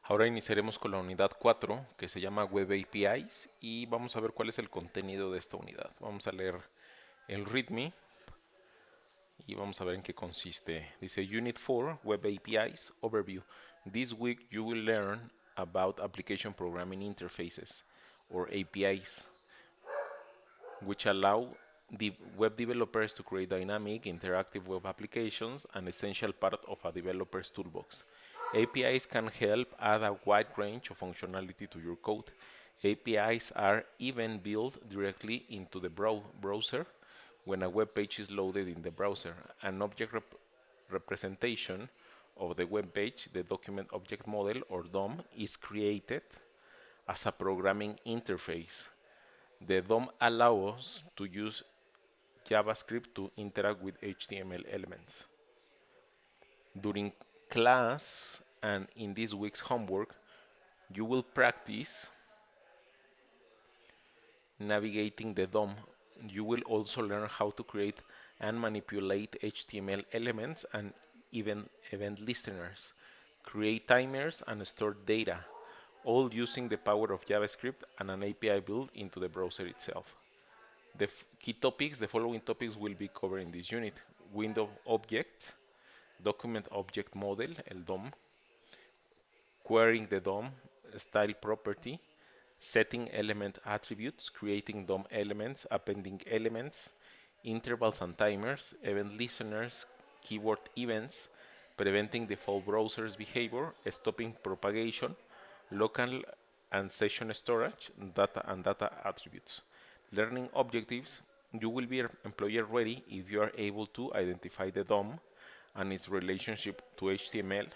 Ahora iniciaremos con la unidad 4 que se llama Web APIs y vamos a ver cuál es el contenido de esta unidad. Vamos a leer el README y vamos a ver en qué consiste. Dice Unit 4 Web APIs Overview. This week you will learn about application programming interfaces or APIs, which allow web developers to create dynamic, interactive web applications, an essential part of a developer's toolbox. APIs can help add a wide range of functionality to your code. APIs are even built directly into the browser when a web page is loaded in the browser. An object representation of the web page, the document object model or DOM, is created as a programming interface. The DOM allows us to use JavaScript to interact with HTML elements. During class and in this week's homework, you will practice navigating the DOM. You will also learn how to create and manipulate HTML elements and event listeners, create timers and store data, all using the power of JavaScript and an API built into the browser itself. The key topics, the following topics will be covered in this unit. Window object, document object model, el DOM, querying the DOM, style property, setting element attributes, creating DOM elements, appending elements, intervals and timers, event listeners, keyword events, preventing default browser's behavior, stopping propagation, local and session storage, data and data attributes. Learning objectives, you will be employer ready if you are able to identify the DOM and its relationship to HTML,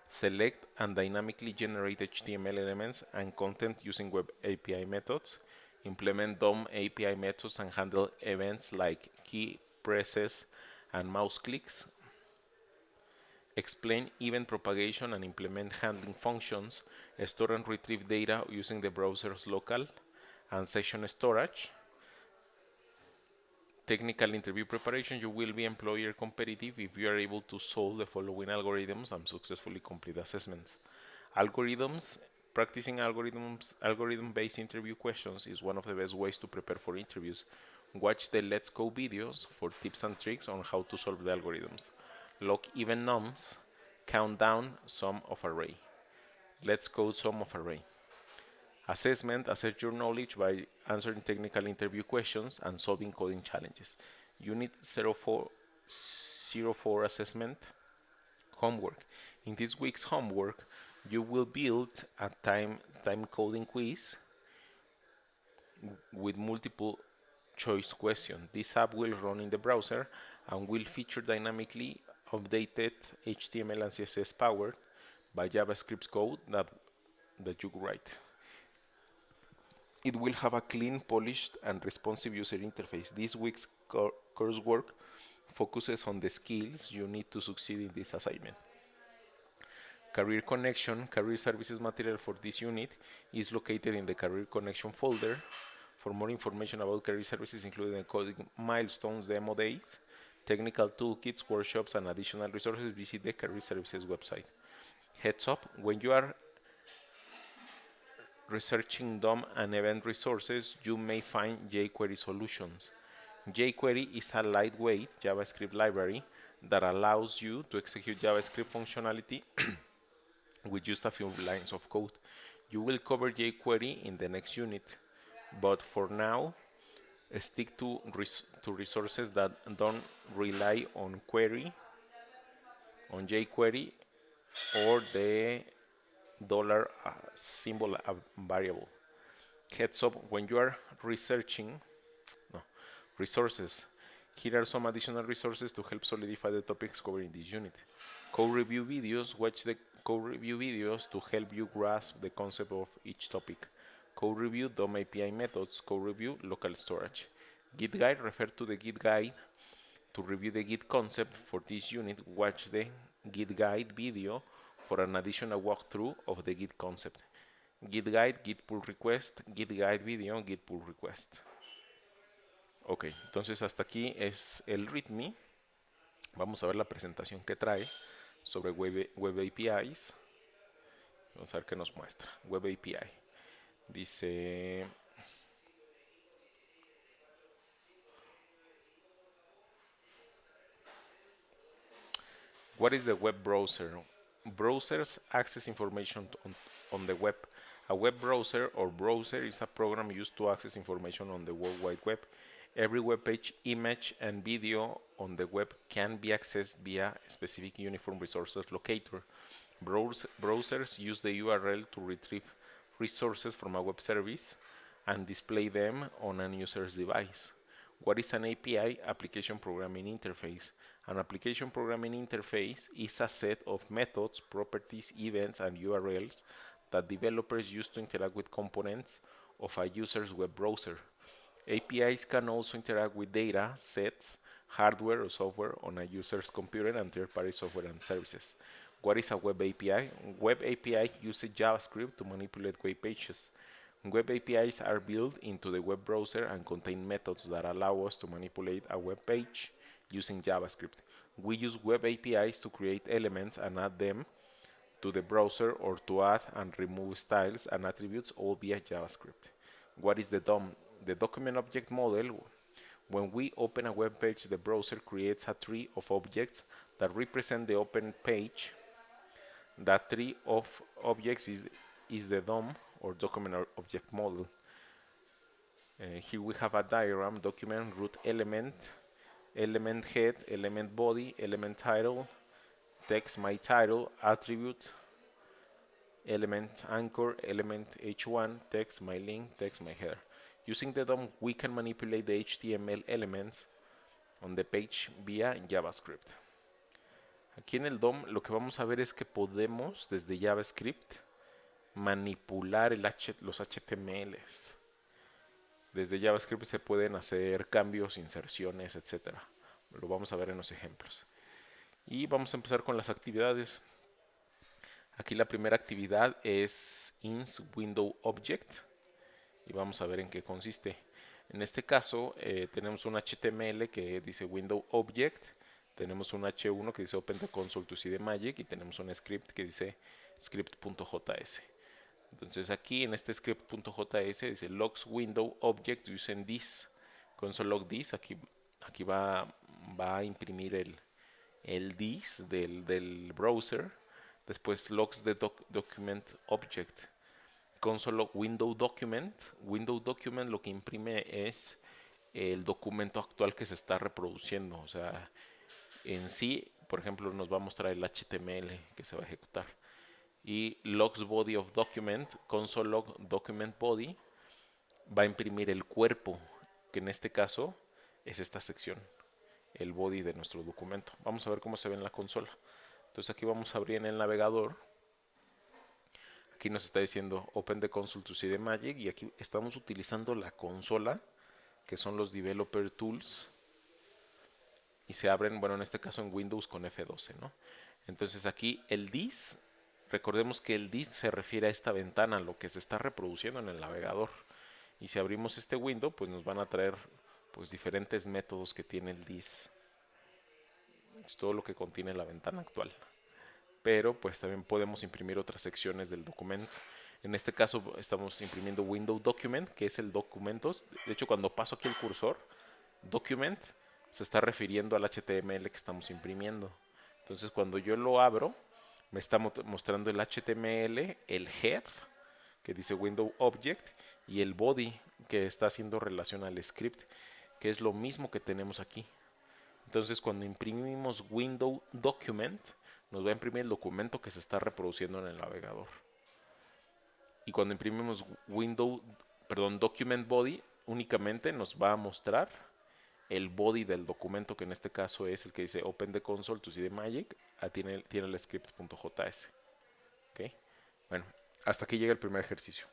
select and dynamically generate HTML elements and content using Web API methods, implement DOM API methods and handle events like key presses and mouse clicks, explain event propagation and implement handling functions, store and retrieve data using the browser's local and session storage. Technical interview preparation, you will be employer competitive if you are able to solve the following algorithms and successfully complete assessments. Algorithms, practicing algorithm-based interview questions is one of the best ways to prepare for interviews. Watch the Let's Go videos for tips and tricks on how to solve the algorithms. Log even nums, count down sum of array. Let's code sum of array. Assessment, assess your knowledge by answering technical interview questions and solving coding challenges. Unit 04 assessment homework. In this week's homework, you will build a time coding quiz with multiple choice questions. This app will run in the browser and will feature dynamically updated HTML and CSS powered by JavaScript code that you write. It will have a clean, polished, and responsive user interface. This week's coursework focuses on the skills you need to succeed in this assignment. Career Connection, career services material for this unit is located in the Career Connection folder. For more information about career services, including coding milestones, demo days, technical toolkits, workshops, and additional resources, visit the Career Services website. Heads up, when you are researching DOM and event resources, you may find jQuery solutions. jQuery is a lightweight JavaScript library that allows you to execute JavaScript functionality with just a few lines of code. You will cover jQuery in the next unit, but for now, stick to resources that don't rely on jQuery, or the dollar symbol variable. Heads up, when you are researching resources, here are some additional resources to help solidify the topics covered in this unit. Code review videos, watch the code review videos to help you grasp the concept of each topic. Code review, DOM API methods, code review, local storage. Git guide, refer to the Git guide to review the Git concept for this unit. Watch the Git guide video for an additional walkthrough of the Git concept. Git guide, Git pull request, Git guide video, Git pull request. Ok, entonces hasta aquí es el README. Vamos a ver la presentación que trae sobre Web APIs. Vamos a ver qué nos muestra. Web API. Dice, what is the web browser? Browsers access information on the web. A web browser or browser is a program used to access information on the World Wide Web. Every web page, image, and video on the web can be accessed via a specific uniform resources locator. Browsers use the URL to retrieve resources from a web service and display them on an user's device. What is an API? Application Programming Interface. An application programming interface is a set of methods, properties, events, and URLs that developers use to interact with components of a user's web browser. APIs can also interact with data, sets, hardware or software on a user's computer and third-party software and services. What is a web API? Web API uses JavaScript to manipulate web pages. Web APIs are built into the web browser and contain methods that allow us to manipulate a web page using JavaScript. We use web APIs to create elements and add them to the browser or to add and remove styles and attributes all via JavaScript. What is the DOM? The document object model. When we open a web page, the browser creates a tree of objects that represent the open page. That tree of objects is the DOM or document object model. Here we have a diagram, document, root element, element head, element body, element title, text my title, attribute, element anchor, element h1, text my link, text my header. Using the DOM, we can manipulate the HTML elements on the page vía JavaScript. Aquí en el DOM lo que vamos a ver es que podemos desde JavaScript manipular los HTMLs. Desde JavaScript se pueden hacer cambios, inserciones, etcétera. Lo vamos a ver en los ejemplos. Y vamos a empezar con las actividades. Aquí la primera actividad es ins window object y vamos a ver en qué consiste. En este caso tenemos un HTML que dice window object, tenemos un H1 que dice open the console to see the magic y tenemos un script que dice script.js. Entonces aquí en este script.js dice logs window object using this console log this. Aquí va a imprimir el this del browser. Después logs the document object. Console log window document. Window document lo que imprime es el documento actual que se está reproduciendo. O sea, en sí, por ejemplo, nos va a mostrar el HTML que se va a ejecutar. Y logs body of document, console log document body, va a imprimir el cuerpo, que en este caso es esta sección, el body de nuestro documento. Vamos a ver cómo se ve en la consola. Entonces aquí vamos a abrir en el navegador. Aquí nos está diciendo Open the console to see the magic y aquí estamos utilizando la consola, que son los developer tools y se abren, bueno, en este caso en Windows con F12, ¿no? Entonces aquí el this, recordemos que el this se refiere a esta ventana, lo que se está reproduciendo en el navegador. Y si abrimos este window, pues nos van a traer pues diferentes métodos que tiene el this. Es todo lo que contiene la ventana actual. Pero pues también podemos imprimir otras secciones del documento. En este caso estamos imprimiendo window document, que es el documento. De hecho, cuando paso aquí el cursor, document se está refiriendo al HTML que estamos imprimiendo. Entonces cuando yo lo abro, me está mostrando el HTML, el head, que dice window object, y el body, que está haciendo relación al script, que es lo mismo que tenemos aquí. Entonces cuando imprimimos window document, nos va a imprimir el documento que se está reproduciendo en el navegador. Y cuando imprimimos document body, únicamente nos va a mostrar el body del documento, que en este caso es el que dice open the console to see the magic. Tiene el script.js. ¿Okay? Bueno, hasta aquí llega el primer ejercicio.